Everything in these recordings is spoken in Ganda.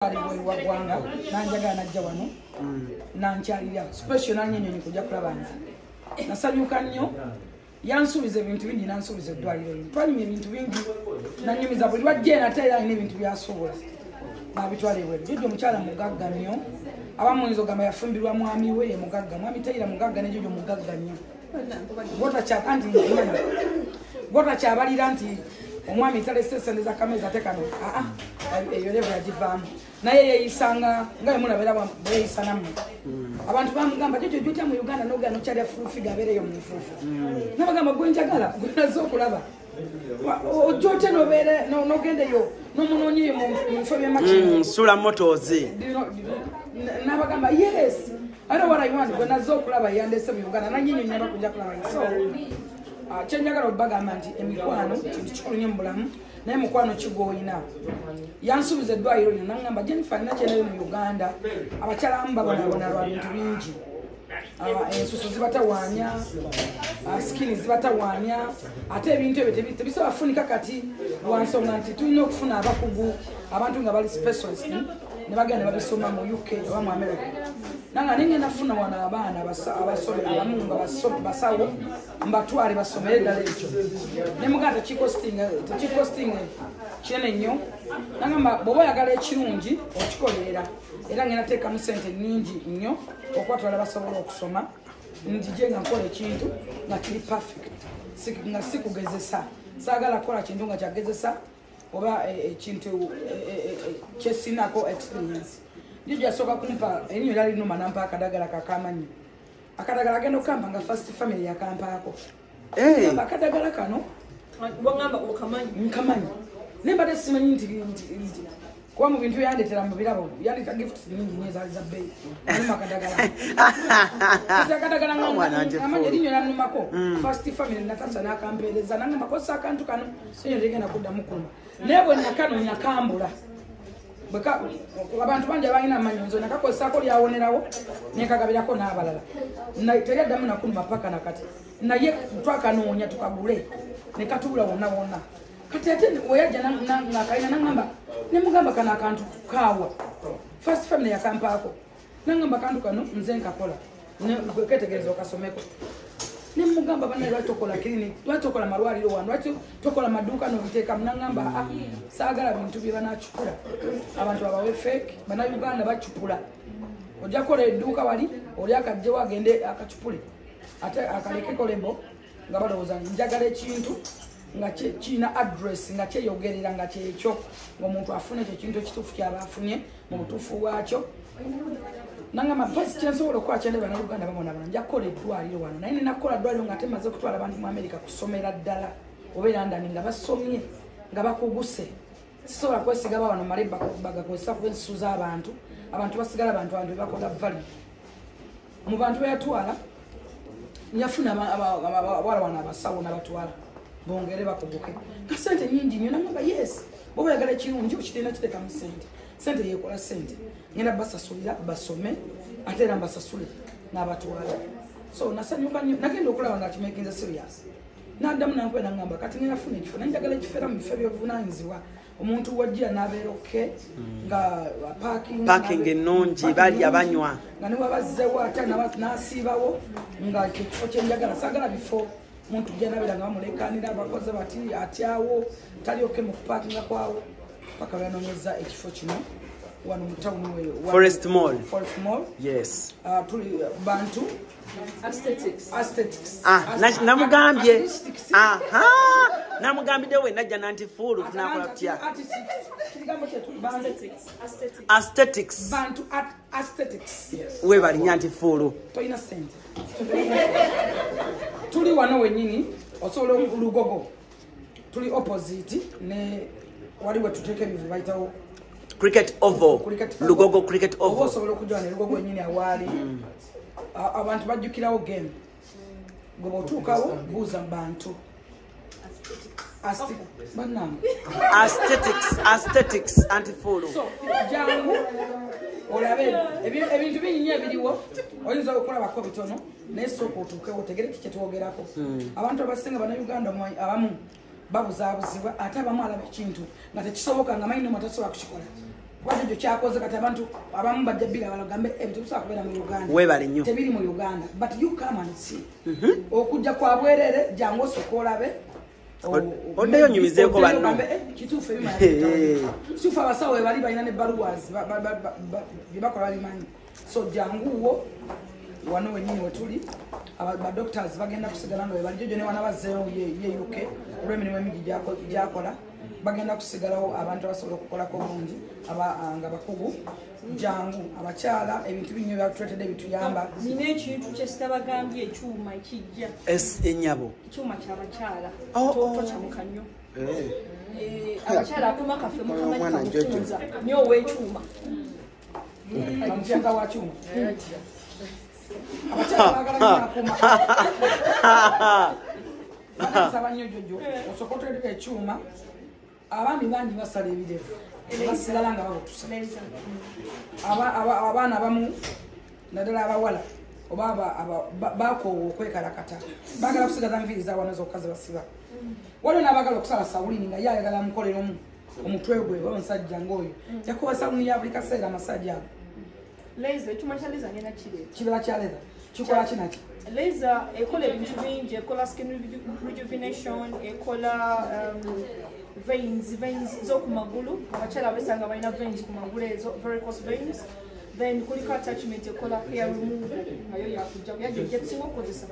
wagwanga nanjaga najja wano nankyalira special nanyenyonyi kujja kulaba nze nasanyuka nnyo yansubiza ebintu bingi nansubiza eddwaliro lino twanyumya ebintu bingi nanyumiza buli lwajja nate era alina ebintu byasobola nabitwala ebweru Jojo mukyala mugagga nnyo abamu oyinza ogamba yafumbirwa mwami we ye mugagga mwami Taylor mugagga ne Jojo mugagga nnyo gwotakyabalira nti omwami talese sente za kameza ate kano eyo level yagivaamu naye yeyisanga nga bemulabera beyisa nammwe abantu bamugamba Jojo jutta mu Uganda noga nokyalya furufiga abeereyo mu nfuufu nabagamba gwe njagala gwenaze okulaba ojote nobeere nogendeyo nomunoonyeyo mu bifo by'emakini sula motozi nabagamba yes ate warayiwandi gwenaze okulaba yandese mu Uganda nanyinyonyi abakujja kulaba so kyenjagala obagamba nti emikwano kintu kikulu nnyo mu bulamu naye mukwano kigwoyina yansuubiza eddwaliro lino nagamba Jennifer nina kyenayo mu Uganda abakyala amu babonabona lwa bintu bingi ensusu zibatawaanya sikini zibatawaanya ate ebintu ebyo tebisobola kufunika kati lwansonga nti tulina okufuna abakugu abantu nga bali specialist ne bagenda babisoma mu UK oba mu America nanga ningenda funa wana abaana abasome abamu nga basawo mbatwale basomere ddala ekyo ne muganda tekikosting kinene nnyo nagamba bw'oba oyagala ekirungi okikolerera era ngenda teekamu sente nnyingi nnyo okwatwala basobola okusoma nzije nga nkola ekintu nga kiri perfect nga sikugezesa saagala kukola kintu nga kyagezesa oba ekintu kyesinako experience Jojo yasooka kumpa erinyo lyali linuma nampa akadagala kakamanyi akadagala agenda okukamba nga first family yakampaako akadagala kano nkamanyi nembadde simanyi nti kuba mu bintu yandetera mu birabo yandeta gifts nyingi nnyo ezaali za bbeeyi aluma akadagala ngamanyi erinyo lyanumako first family natansa nakampeereza nangamba kozesa akantu kano enyo tegenda kuddamu kuluma naye bwe nakanonya kambula abantu bangi abalina amanyonzo nakakozesako lyawonerawo nekagabirako n'abalala teryaddamu nakuluma paka nakati naye twakanoonya tukagule nekatubula wonna wonna kati ate weyajja nakalina nagamba nemugamba kano akantu kaawa first family yakampaako nagamba akantu kano nze nkakola ketegereza okasomeko nemugamba bana lwaki tokola clinic lwaki tokola malwaliro wano lwaki tokola maduuka nobiteekamu nagamba saagala bintu bye banacupula abantu abawe fake bana Uganda bacupula ojja kukola edduuka wali oli akajjewo agende akacupule ate akalekeko lebo nga balowooza njagala ekintu nga kirina address nga kyeyogerera nga kyekyo ng'omuntu afune ekyo kintu ekituufu kyaba afunye mu butuufu bwakyo nangamba mpasi kyensobola okukola kyende bana Uganda babonabona nja kukola eddwaliro wano naye ninakukola ddwaliro nga temaze okutwala abantu mu America kusomera ddala oba London nga basomye nga bakuguse sisobola kwesiga wano male bagakozesa kuba ensusu z'abantu abantu basigala abantu bebakola value mu bantu beyatwala yafuna abawala wano abasawo n'abatwala bongere bakuguke kasente nyingi nnyo nagamba yes bwoba oyagala ekirungi okitenda kiteekamu sente yekola sente ngenda basasulira basome ate era mbasasule n'abatwala so nasanyuka nnyo nagenda okulaba nga kimakinze serious naddamu nankwe nagamba kati ngenda funa ekifo naye njagala ekifeera mu bifo ebyobuvunanyizibwa omuntu wajjira n'abeera oke nga parking ennungi bali abanywa nga newabazzewo ate n'asiibawo nga ekyo kifo kyenjagala saagala bifo muntu gyanabera nga bamulekanira abakoze bati atyawo tali oke mu kupakinga kwawo paka lwanonyeza ekifo kino wano mu tawuni weyo Forest Mall yes tuli bantu aesthetics namugambye namugambide we najja nantifuulu nakola kutya aesthetics bantu aesthetics we bali nyantifuulu toyina sente tuli wano wenyini osobola Lugogo tuli opposite ne waliwe tuteeka ebivu bayitawo cricket oval Lugogo cricket oval osobola okujja ne Lugogo wenyini awaali abantu bajjukirawo game gwe bw'otuukawo buuza bantu aesthetics antifuulu so jangu olabe ebintu bingi ebiriwo oyinza okulabako bitono naye sooka otuukewo otegere kikyetwogerako abantu abasinga bana Uganda abamu babuzaabuzibwa ate abamu alaba ekintu nga tekisoboka nga mayino matasobola kukikola Jojo Kyakoze kati abantu abamu bajja biga balagambe ebintu bisobola kubeera mu Uganda. Weebale nnyo. Tebiri mu Uganda. But you come and see. Okujja kwa bwerere jangu osokolabe. Oddeyo nyumizeeko banno. Kituufu ebimala. Kituufu abasawo we bali balina ne baluwazi bye bakola bimanyi. So janguwo wano wennyini we tuli. Aba doctors bagenda kusigala nga we bali. Jojo ne wana bazzeeyo ye UK olw'emirimu emingi gyakola. Bagenda kusigalawo abantu abasobola okukolako bulungi nga bakugu jangu abakyala ebintu binyo byatwetedde bituyamba. Nina ekintu kyesitabagambye ekyuma ekijja ennyabo ekyuma kyabakyala tokyamuka nnyo abakyala akuma kaffe mukamanyiza nyo ow'ekyuma amufyanga wa kyuma abakyala bagala nnyo akuma bagasaba nnyo Jojo osooka otwetedde ekyuma abaami bangi basala ebirevu basigala nga babutusa abaana abamu naddala abawala oba bakoowa okwekalakata bagala kusigaza nviiri zaabwana zokka ze basiba waliwo n'abagala okusala sawulini nga ye ayagala mukolera omutwe gwe oba omusajja ng'oyo yakuba sawulini ya buli kaseera amasajja ago ekyuma kya leza ngenda kibala kya leza kikola kinaki Leza ekola ebintu bingi ekola skin rejuvenation ekola veins z'okumagulu abakyala besanga balina veins ku magulu ezo varicose veins then kuliko attachment ekola hair remove nayo yakujja yajja tusinga okukozesa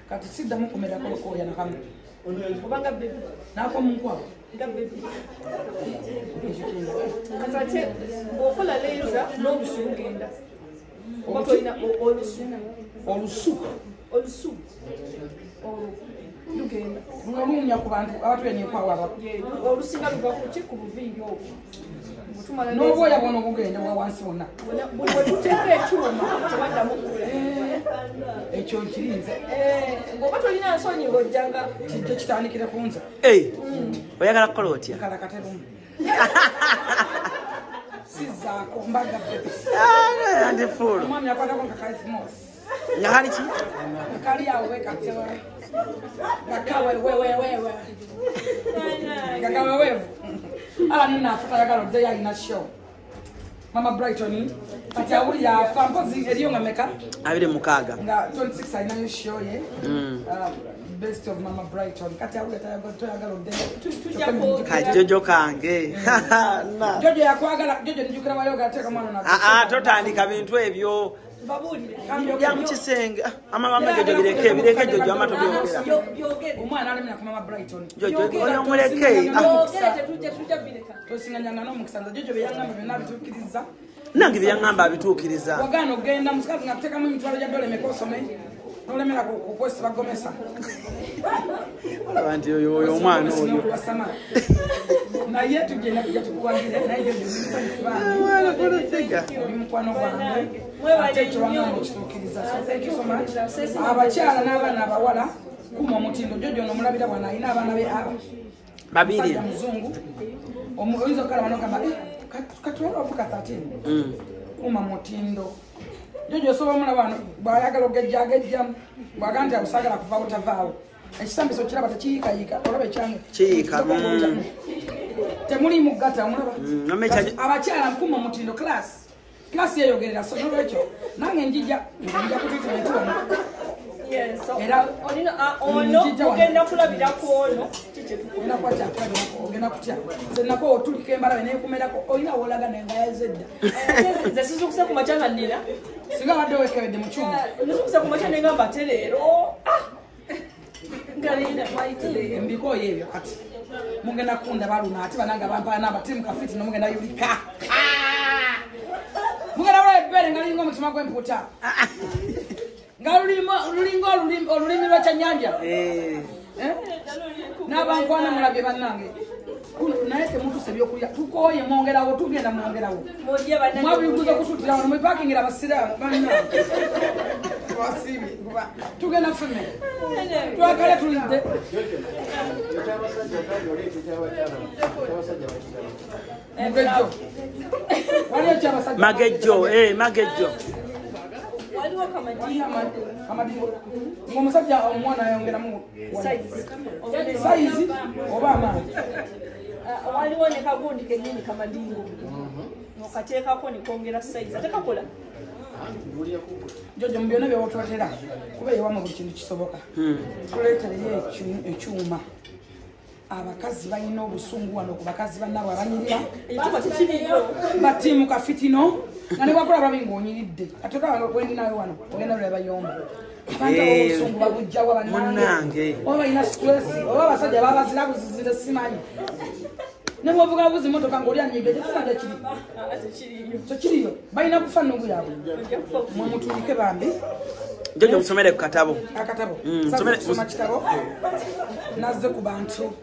kati siddamu kumerako lokooya nakamu obanga bebi naako munkwabo nga bebi kati ate bw'okola leza n'olusu lugenda oba tolina olusu lugenda lunya ku bantu abatwenyekwawo aba olusinga luva kuki ku buviiri obwo n'obwoya bwona obugenda bwa wansi wonna bwe tuteeka ekyuma tebaddamu ekyo nkirinze ng'oba tolina nsonyi ng'ojjanga kijja kitandikire ku nze oyagala kukola otya kalakaterumu sizaako mbaga Nyandifuulu omwami akwatako nkakaisimosi nga kali ki kali awo wekatsewa gakawewewewewe gakawewevu ala ninafuta yagala oddeyo alina show Mama Brighton kati awulira afa mpozi eriyo nga meka 26 nga 26 alinayo show ye best of Mama Brighton kati awulira toyagala oddeyo kajojo kange Jojo yakwagala Jojo njukira wayo gateeka mwana na totandika bintu ebyo babulire bya mukisenge amama Jojo bireke Jojo amato byogera omwana alemera ku Mama Brighton Jojo oyo muleke tujja bireka tosinganyanga n'omukisanza Jojo byeyangamba byonna bituukiriza nange byangamba abituukiriza wagaana ogenda musikazi nga tuteekamu emitwalo gya dola emeka osome n'olemera kukwesi bagomesa olaba nti oyo omwana oyo naye tugenda kujja tukuwagire naye oli mukwano gwange ate ekiwangamba okituukiriza so thank you so much abakyala n'abaana abawala kuma omutindo Jojo ono omulabira bwana alina abaana be babiri muzungu oyinza okukalaba nogamba katwala ovuka 13 kuma mutindo Jojo osobola omulaba wano bw'ayagala ogejjagejjamu bw'aga nti abusagala kuvaawo tavaawo ekisambiso kiraba tekiyiikayiika olaba ekyange kiyiika temuli mugata omulaba abakyala nkuma omutindo class yeyogerera so nolwekyo nange njija kutitimente wano era ono ogenda kulabirako ono ogenda kutya nze nako otulika embalabe nekumerako olina woolaga nengayazedda nze sizukusa ku makya nga nnina singa badde wekebedde mu kyuma nisukusa ku makya nenga mbate leero nga nina mwaitire embikoyo ebyo kati mugenda kunda baluna ate bananga bampala n'abatimu kafiti nomugenda yulika mugenda bula ebbere nga liringa omutima gw'emputa nga lulinga olulimi lwekyennyanja n'abankwana mulabye bannange naye temutuse ebyokulya tukooye mwongerawo tugenda mwongerawo mwabiguza okututira wano mwepakingira abasiraamu bannange tugenda feme twagale tulidde mugejjo waliyo kyabasajja magejjo waliwo kamadingo ng'omusajja omwana ayongeramu sayizi oba amaanyi waliwo ne kagundi kennyini kamadingo okateekako ne kwongera size ate kakola Jojo mu byonna byewotwatera kuba ewamu buli kintu kisoboka tuleetereyo ekyuma abakazi balina obusungu wano ku bakazi bannabo abanyirira ekyuma tekiriyo batiimu kafitino nga ne bwakola babi ng'onyiridde atoka wendinawe wano ogenda lula bayomba abantu obusungu babujjawa bannange oba balina sikulesi oba abasajja babazirabuzizire simanyi ne bwovuga buzi motoka ng'oli anyigge tekisajja kiri tekiriyo balina kufa nnugu yaabwe mwe mutulike bambi Jojo musomere ku katabo akatabo soma kitabo nazze ku bantu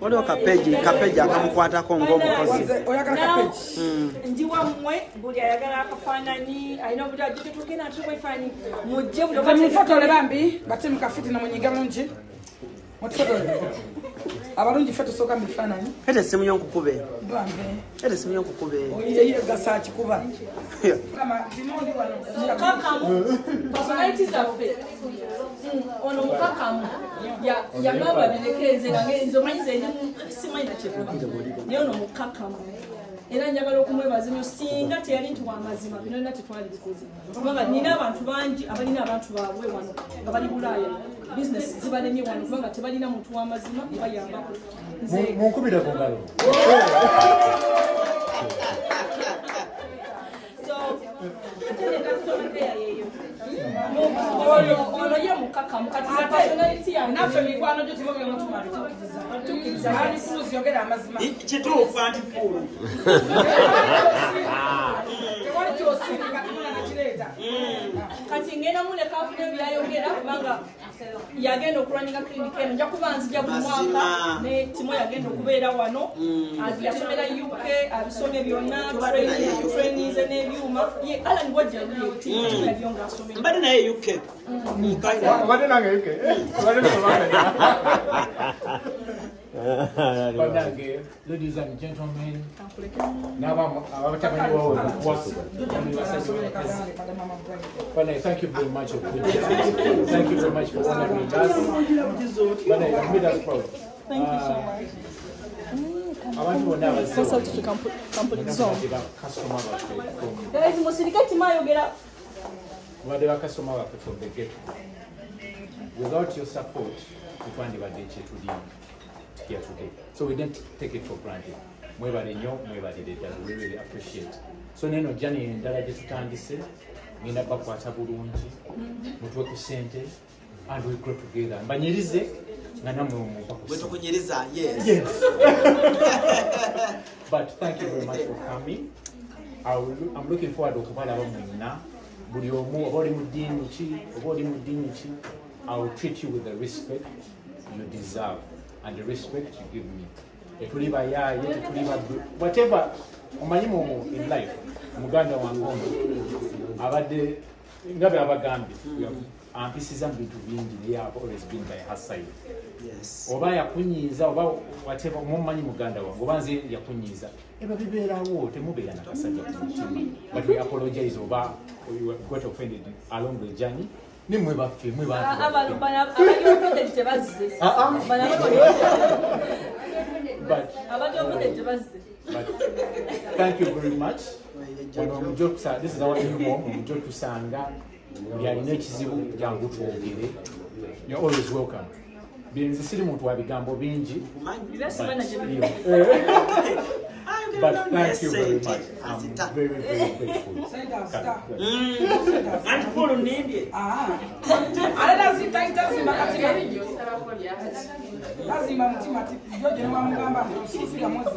waliwo kapeji akamukwatako ng'omukozi oyagala kapeji ndi wammwe buli ayagala akafaananyi alina obudde tugenda atuba efaananyi mujje buli mufotole bambi batimu kafiti na munyiga bulungi mutufotole abalungi ffe tusooka mu bifaananyi ete essimu y'onkukube bambe ete essimu y'onkukube oyiyeyo gasa kikuba mukakamu personality zaffe ono mukakamu yagamba birekenze nga ngenzi omanyiza eri simanyi nakikuba naye ono mukakamu era njagala okumwebaza nnyo singa teyali nti wamazima bino nna tetwali bikoze kubanga nina abantu bangi abalina abantu baabwe wano nga bali bulaaya bizinesi zibalemye wano kubanga tebalina muntu w'amazima ebayambako munkubira ku ngalo ono ye mukakamu kati personality yange naffe mikwano gyo tumatukiriza ali CRUZ yogera amazima kituufu anti pulu tewali kyosirika tumuna nakireeta kati ngenda mune kafune byayogera kubanga yagenda okulwanyika klinika eno nja kuba nzija buli mwaka ne timo yagenda okubeera wano yasomera UK abisomye byonna trainees n'ebyuma ye Alan wajja yaliyo ng'asomera mbadde naye UK obadde nange UK obadde nosomanga Banange, ladies and gentlemen, Banange, thank you very much. Thank you very much for honoring us. Banange, you made us proud. Thank you so much. Abantu bonna Kosa tutu kampuni zone. customer Guys, musirikati mayogera. Wade bakasoma baffe from the ghetto. Without your support, twandibadde kyetuli here today. So we didn't take it for granted. Mwebale nnyo, mwebalire ddala, we really appreciate. So neno jani endala gye tutandise, ngenda bakwata bulungi, mutwe ku ssente, and we grow together. Mbanyirize, nga namwe mumpa ku ssente. Wetukunyiriza, yes. Yes. But thank you very much for coming. I'm looking forward to okubalaba mwenna. Buli omu oba oli mu ddiini ki, oba oli mu ddiini ki, I will treat you with the respect you deserve and the respect you give me. Etuli bayaaye, tetuli baddu, whatever omanyi mu in life, muganda wange ono abadde nga bwe abagambye ampisiza mu bintu bingi naye I've always been by her side. Yes. Oba yakunyiiza oba whatever mumanyi muganda wange oba nze yakunyiiza eba bibeerawo temubeera nakasajja ku mutima, but we apologize oba we got offended along the journey. Nimwe baffe mwe Abali offended tebazze. But thank you very much. This is our new home. Mujotusanga byalina ekizibu jangu twogere. You're always welcome. Binzi siri muntu wa bigambo bingi. But thank you very much. I'm very, very grateful. Anti pulu nindye. lazima mutima ati Jojo ne wamugamba usifika mwezi